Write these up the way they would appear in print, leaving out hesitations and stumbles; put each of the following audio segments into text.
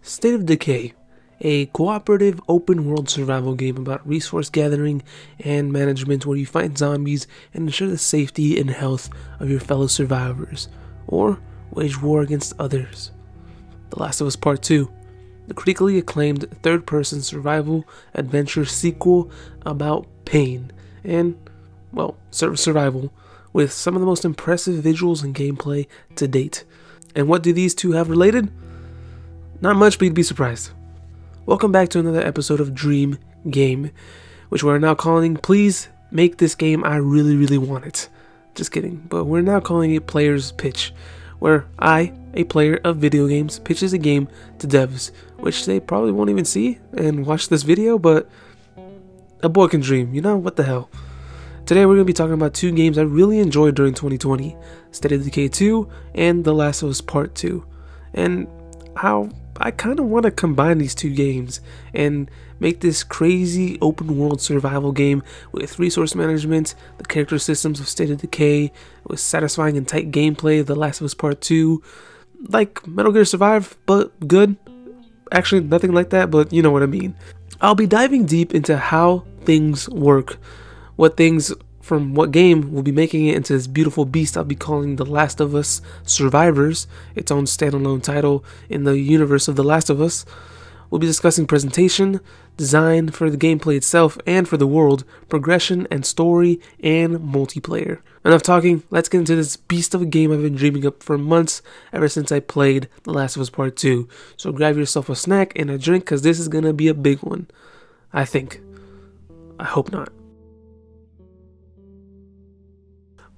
State of Decay, a cooperative open-world survival game about resource gathering and management where you fight zombies and ensure the safety and health of your fellow survivors, or wage war against others. The Last of Us Part 2, the critically acclaimed third-person survival adventure sequel about pain and, well, survival, with some of the most impressive visuals and gameplay to date. And what do these two have related? Not much, but you'd be surprised. Welcome back to another episode of Dream Game, which we're now calling Please Make This Game, I Really, Really Want It. Just kidding, but we're now calling it Player's Pitch, where I, a player of video games, pitches a game to devs, which they probably won't even see and watch this video, but a boy can dream, you know, what the hell. Today we're going to be talking about two games I really enjoyed during 2020, State of Decay 2 and The Last of Us Part 2, and how I kind of want to combine these two games and make this crazy open world survival game with resource management, the character systems of State of Decay, with satisfying and tight gameplay of The Last of Us Part 2, like Metal Gear Survive, but good. Actually, nothing like that, but you know what I mean. I'll be diving deep into how things work, what things from what game will be making it into this beautiful beast I'll be calling The Last of Us Survivors, its own standalone title in the universe of The Last of Us. We'll be discussing presentation, design for the gameplay itself and for the world, progression and story, and multiplayer. Enough talking, let's get into this beast of a game I've been dreaming up for months ever since I played The Last of Us Part 2. So grab yourself a snack and a drink because this is going to be a big one. I think. I hope not.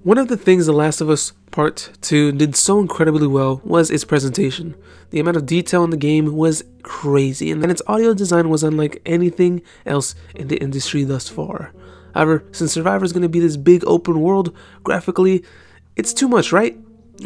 One of the things The Last of Us Part 2 did so incredibly well was its presentation. The amount of detail in the game was crazy, and its audio design was unlike anything else in the industry thus far. However, since Survivor is going to be this big open world, graphically, it's too much, right?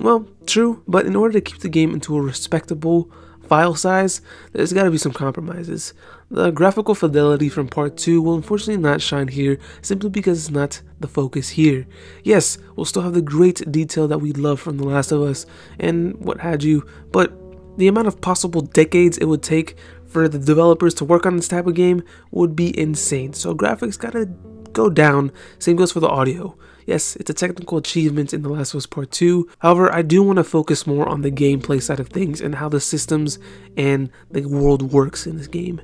Well, true, but in order to keep the game into a respectable file size, there's got to be some compromises. The graphical fidelity from Part 2 will unfortunately not shine here simply because it's not the focus here. Yes, we'll still have the great detail that we love from The Last of Us and what have you, but the amount of possible decades it would take for the developers to work on this type of game would be insane. So graphics gotta go down. Same goes for the audio. Yes, it's a technical achievement in The Last of Us Part 2. However, I do want to focus more on the gameplay side of things and how the systems and the world works in this game.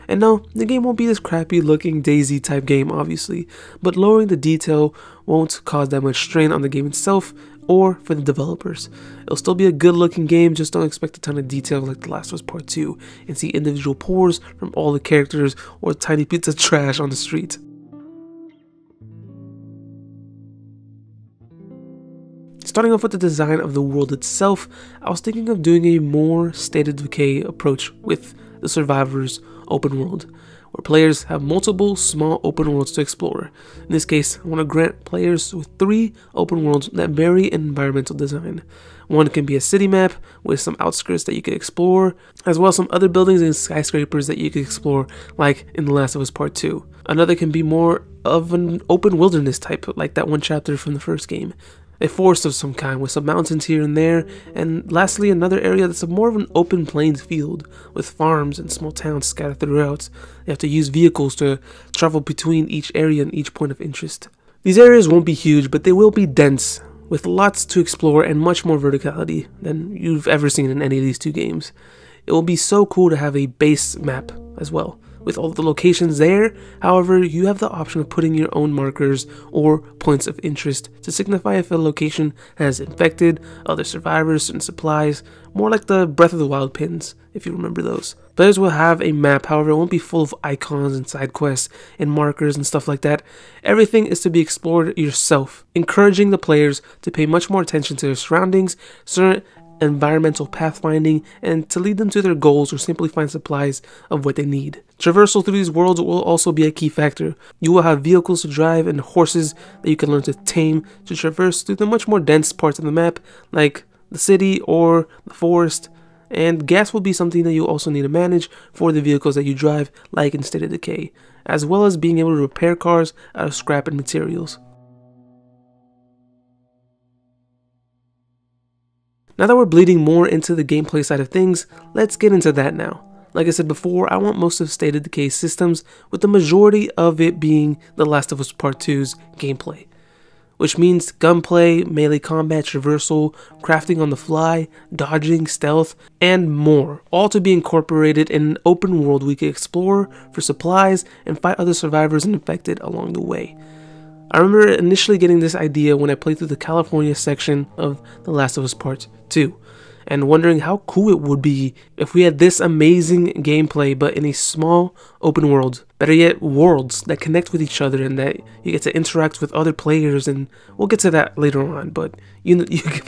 And no, the game won't be this crappy looking DayZ type game, obviously, but lowering the detail won't cause that much strain on the game itself or for the developers. It'll still be a good looking game, just don't expect a ton of detail like The Last of Us Part 2 and see individual pores from all the characters or tiny bits of trash on the street. Starting off with the design of the world itself, I was thinking of doing a more State of Decay approach with the Survivors open world, where players have multiple small open worlds to explore. In this case, I want to grant players with 3 open worlds that vary in environmental design. One can be a city map with some outskirts that you can explore, as well as some other buildings and skyscrapers that you can explore, like in The Last of Us Part 2. Another can be more of an open wilderness type, like that one chapter from the first game. A forest of some kind with some mountains here and there, and lastly another area that's more of an open plains field with farms and small towns scattered throughout. You have to use vehicles to travel between each area and each point of interest. These areas won't be huge, but they will be dense, with lots to explore and much more verticality than you've ever seen in any of these two games. It will be so cool to have a base map as well, with all the locations there. However, you have the option of putting your own markers or points of interest to signify if a location has infected, other survivors, and supplies, more like the Breath of the Wild pins, if you remember those. Players will have a map, however, it won't be full of icons and side quests and markers and stuff like that. Everything is to be explored yourself, encouraging the players to pay much more attention to their surroundings, certain environmental pathfinding, and to lead them to their goals or simply find supplies of what they need. Traversal through these worlds will also be a key factor. You will have vehicles to drive and horses that you can learn to tame to traverse through the much more dense parts of the map, like the city or the forest, and gas will be something that you also need to manage for the vehicles that you drive, like in State of Decay, as well as being able to repair cars out of scrap and materials. Now that we're bleeding more into the gameplay side of things, let's get into that now. Like I said before, I want most of State of Decay's systems, with the majority of it being The Last of Us Part 2's gameplay. Which means gunplay, melee combat, traversal, crafting on the fly, dodging, stealth, and more, all to be incorporated in an open world we can explore for supplies and fight other survivors and infected along the way. I remember initially getting this idea when I played through the California section of The Last of Us Part 2, and wondering how cool it would be if we had this amazing gameplay but in a small open world. Better yet, worlds that connect with each other and that you get to interact with other players, and we'll get to that later on, but you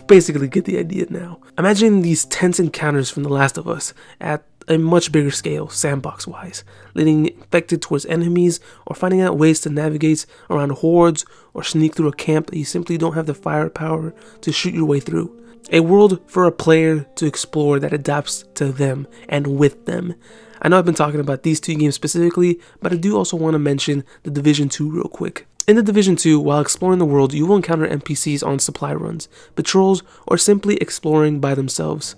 basically get the idea now. Imagine these tense encounters from The Last of Us at a much bigger scale, sandbox wise, leading infected towards enemies, or finding out ways to navigate around hordes or sneak through a camp that you simply don't have the firepower to shoot your way through. A world for a player to explore that adapts to them and with them. I know I've been talking about these two games specifically, but I do also want to mention The Division 2 real quick. In The Division 2, while exploring the world, you will encounter NPCs on supply runs, patrols, or simply exploring by themselves.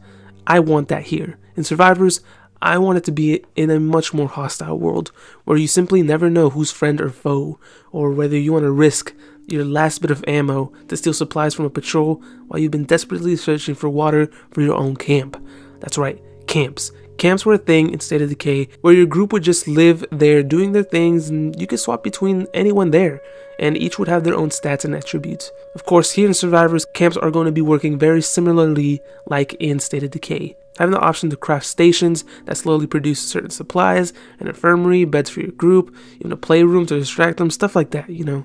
I want that here. In Survivors, I want it to be in a much more hostile world, where you simply never know who's friend or foe, or whether you want to risk your last bit of ammo to steal supplies from a patrol while you've been desperately searching for water for your own camp. That's right, camps. Camps were a thing in State of Decay where your group would just live there doing their things, and you could swap between anyone there, and each would have their own stats and attributes. Of course, here in Survivors, camps are going to be working very similarly like in State of Decay. Having the option to craft stations that slowly produce certain supplies, an infirmary, beds for your group, even a playroom to distract them, stuff like that, you know.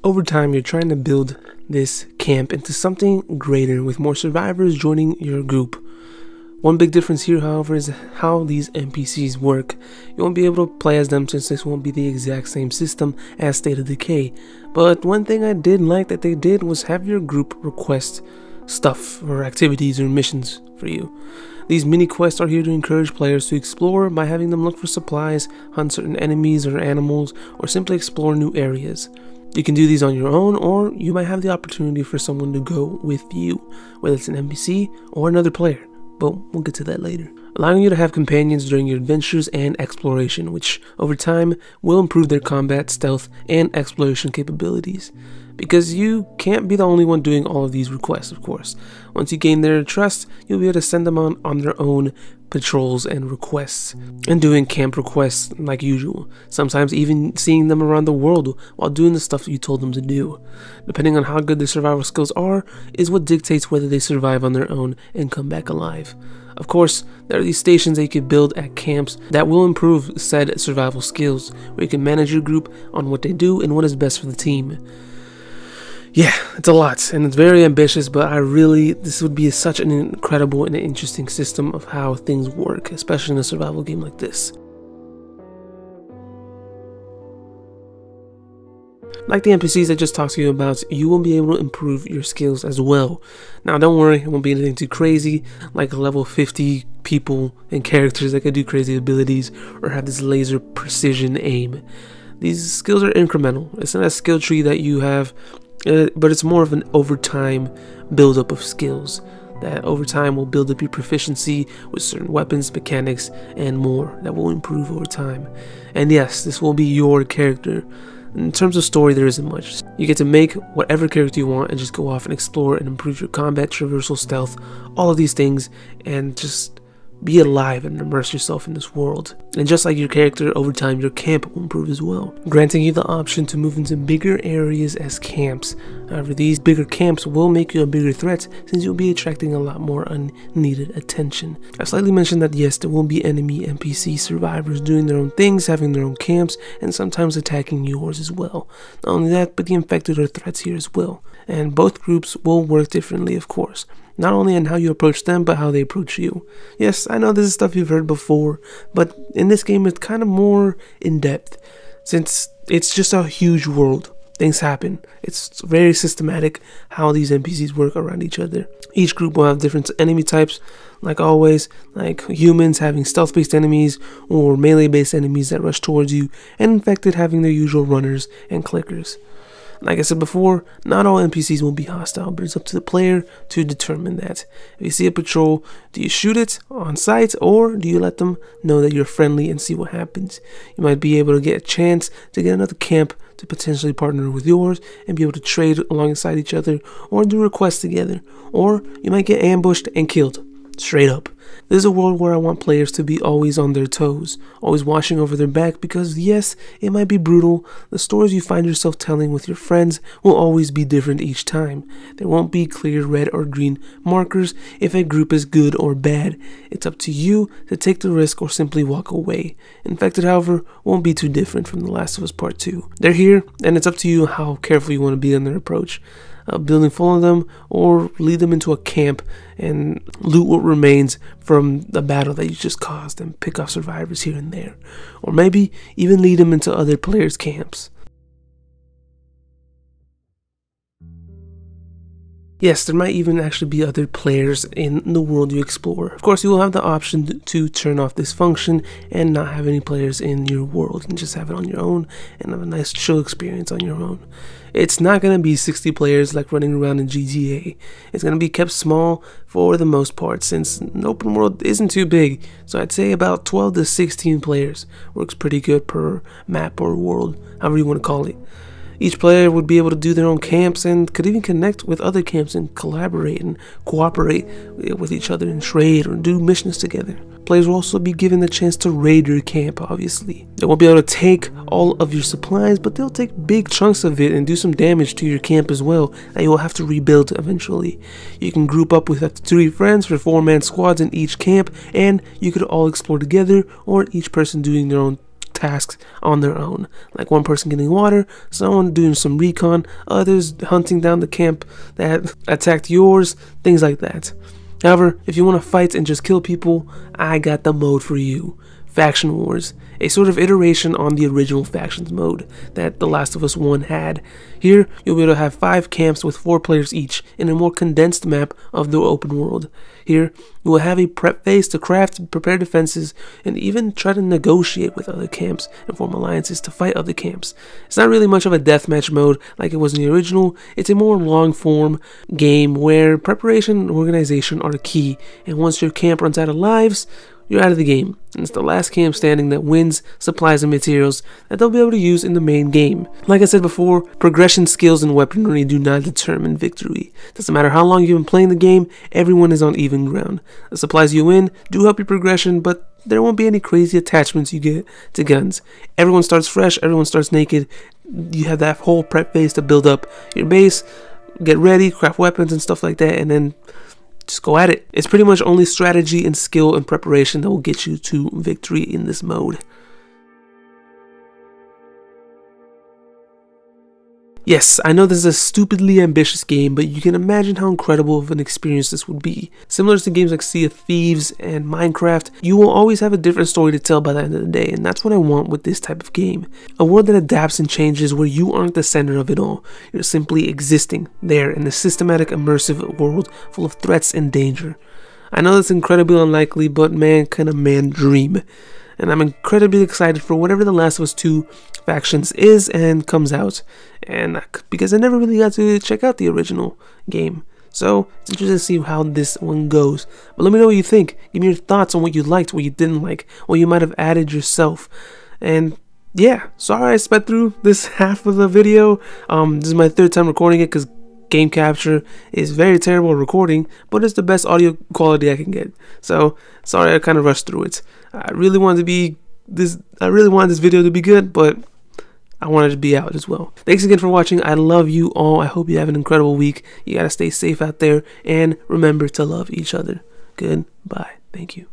Over time, you're trying to build this camp into something greater with more survivors joining your group. One big difference here, however, is how these NPCs work. You won't be able to play as them since this won't be the exact same system as State of Decay. But one thing I did like that they did was have your group request stuff or activities or missions for you. These mini quests are here to encourage players to explore by having them look for supplies, hunt certain enemies or animals, or simply explore new areas. You can do these on your own, or you might have the opportunity for someone to go with you, whether it's an NPC or another player, but we'll get to that later. Allowing you to have companions during your adventures and exploration, which over time will improve their combat, stealth, and exploration capabilities. Because you can't be the only one doing all of these requests, of course. Once you gain their trust, you'll be able to send them on their own patrols and requests, and doing camp requests like usual, sometimes even seeing them around the world while doing the stuff you told them to do. Depending on how good their survival skills are is what dictates whether they survive on their own and come back alive. Of course, there are these stations that you can build at camps that will improve said survival skills, where you can manage your group on what they do and what is best for the team. Yeah, it's a lot, and it's very ambitious, but this would be such an incredible and interesting system of how things work, especially in a survival game like this. Like the NPCs I just talked to you about, you will be able to improve your skills as well. Now, don't worry, it won't be anything too crazy, like level 50 people and characters that can do crazy abilities or have this laser precision aim. These skills are incremental. It's not a skill tree that you have, but it's more of an overtime buildup of skills that over time will build up your proficiency with certain weapons, mechanics, and more that will improve over time. And yes, this will be your character. In terms of story, there isn't much. You get to make whatever character you want and just go off and explore and improve your combat, traversal, stealth, all of these things, and just be alive and immerse yourself in this world. And just like your character, over time your camp will improve as well, granting you the option to move into bigger areas as camps. However, these bigger camps will make you a bigger threat since you'll be attracting a lot more unneeded attention. I slightly mentioned that yes, there will be enemy NPC survivors doing their own things, having their own camps, and sometimes attacking yours as well. Not only that, but the infected are threats here as well. And both groups will work differently, of course. Not only in how you approach them, but how they approach you. Yes, I know this is stuff you've heard before, but in this game it's kind of more in-depth, since it's just a huge world. Things happen. It's very systematic how these NPCs work around each other. Each group will have different enemy types, like always, like humans having stealth-based enemies, or melee-based enemies that rush towards you, and infected having their usual runners and clickers. Like I said before, not all NPCs will be hostile, but it's up to the player to determine that. If you see a patrol, do you shoot it on sight, or do you let them know that you're friendly and see what happens? You might be able to get a chance to get another camp to potentially partner with yours and be able to trade alongside each other or do requests together. Or you might get ambushed and killed. Straight up. This is a world where I want players to be always on their toes, always watching over their back, because yes, it might be brutal. The stories you find yourself telling with your friends will always be different each time. There won't be clear red or green markers if a group is good or bad. It's up to you to take the risk or simply walk away. Infected, however, won't be too different from The Last of Us Part 2. They're here, and it's up to you how careful you want to be in their approach. Building full of them, or lead them into a camp and loot what remains from the battle that you just caused and pick off survivors here and there. Or maybe even lead them into other players' camps. Yes, there might even actually be other players in the world you explore. Of course, you will have the option to turn off this function and not have any players in your world and just have it on your own and have a nice chill experience on your own. It's not going to be 60 players like running around in GTA. It's going to be kept small for the most part, since an open world isn't too big. So I'd say about 12 to 16 players works pretty good per map or world, however you want to call it. Each player would be able to do their own camps and could even connect with other camps and collaborate and cooperate with each other and trade or do missions together. Players will also be given the chance to raid your camp, obviously. They won't be able to take all of your supplies, but they'll take big chunks of it and do some damage to your camp as well that you will have to rebuild eventually. You can group up with up to 3 friends for 4-man squads in each camp, and you could all explore together, or each person doing their own tasks on their own, like one person getting water, someone doing some recon, others hunting down the camp that attacked yours, things like that. However, if you want to fight and just kill people, I got the mode for you. Faction Wars, a sort of iteration on the original Factions mode that The Last of Us 1 had. Here, you'll be able to have 5 camps with 4 players each in a more condensed map of the open world. Here, you will have a prep phase to craft, prepare defenses, and even try to negotiate with other camps and form alliances to fight other camps. It's not really much of a deathmatch mode like it was in the original. It's a more long-form game where preparation and organization are the key, and once your camp runs out of lives, you're out of the game, and it's the last camp standing that wins supplies and materials that they'll be able to use in the main game. Like I said before, progression, skills, and weaponry do not determine victory. Doesn't matter how long you've been playing the game, everyone is on even ground. The supplies you win do help your progression, but there won't be any crazy attachments you get to guns. Everyone starts fresh, everyone starts naked. You have that whole prep phase to build up your base, get ready, craft weapons and stuff like that, and then just go at it. It's pretty much only strategy and skill and preparation that will get you to victory in this mode. Yes, I know this is a stupidly ambitious game, but you can imagine how incredible of an experience this would be. Similar to games like Sea of Thieves and Minecraft, you will always have a different story to tell by the end of the day, and that's what I want with this type of game. A world that adapts and changes where you aren't the center of it all. You're simply existing there in a systematic, immersive world full of threats and danger. I know that's incredibly unlikely, but man, can a man dream. And I'm incredibly excited for whatever The Last of Us 2 Factions is and comes out, and because I never really got to check out the original game, so it's interesting to see how this one goes. But let me know what you think. Give me your thoughts on what you liked, what you didn't like, what you might have added yourself. And yeah, sorry I sped through this half of the video. This is my 3rd time recording it because game capture is very terrible at recording, but it's the best audio quality I can get. So sorry I kind of rushed through it. I really wanted this video to be good, but I wanted it to be out as well. Thanks again for watching. I love you all. I hope you have an incredible week. You gotta stay safe out there, and remember to love each other. Goodbye. Thank you.